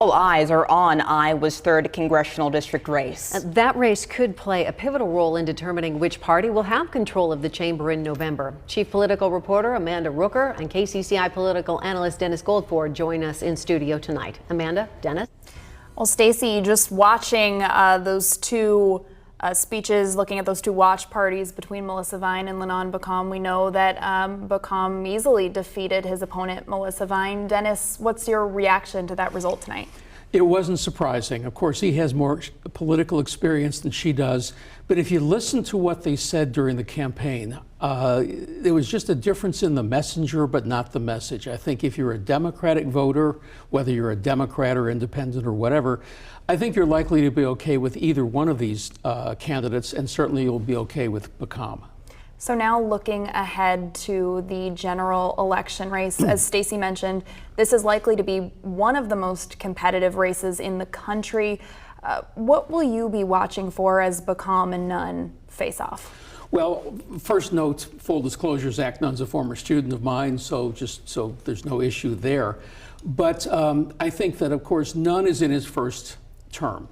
All eyes are on Iowa's 3rd congressional district race. That race could play a pivotal role in determining which party will have control of the chamber in November. Chief political reporter Amanda Rooker and KCCI political analyst Dennis Goldford join us in studio tonight. Amanda, Dennis? Well, Stacey, just watching those two speeches, looking at those two watch parties between Melissa Vine and Lenon Beckham, we know that Beckham easily defeated his opponent, Melissa Vine. Dennis, what's your reaction to that result tonight? It wasn't surprising. Of course, he has more political experience than she does. But if you listen to what they said during the campaign, there was just a difference in the messenger, but not the message. I think if you're a Democratic voter, whether you're a Democrat or independent or whatever, I think you're likely to be okay with either one of these candidates, and certainly you'll be okay with Beckham. So now looking ahead to the general election race, as Stacey mentioned, this is likely to be one of the most competitive races in the country. What will you be watching for as Beckham and Nunn face off? Well, first note, full disclosure, Zach Nunn's a former student of mine, so there's no issue there. But I think that, of course, Nunn is in his first term.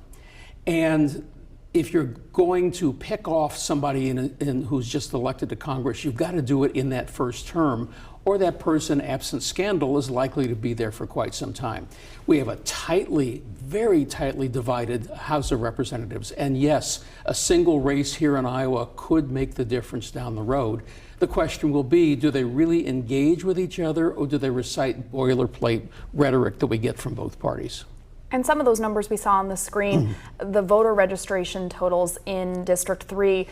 And if you're going to pick off somebody who's just elected to Congress, you've got to do it in that first term, or that person, absent scandal, is likely to be there for quite some time. We have a very tightly divided House of Representatives, and yes, a single race here in Iowa could make the difference down the road. The question will be, do they really engage with each other, or do they recite boilerplate rhetoric that we get from both parties? And some of those numbers we saw on the screen, the voter registration totals in District 3,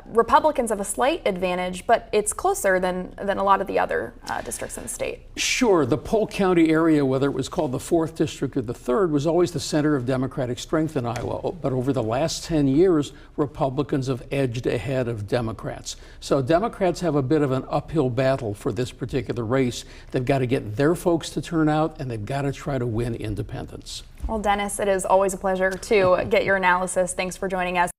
Republicans have a slight advantage, but it's closer than a lot of the other districts in the state. Sure. The Polk County area, whether it was called the 4th District or the 3rd, was always the center of Democratic strength in Iowa. But over the last 10 years, Republicans have edged ahead of Democrats. So Democrats have a bit of an uphill battle for this particular race. They've got to get their folks to turn out, and they've got to try to win independents. Well, Dennis, it is always a pleasure to get your analysis. Thanks for joining us.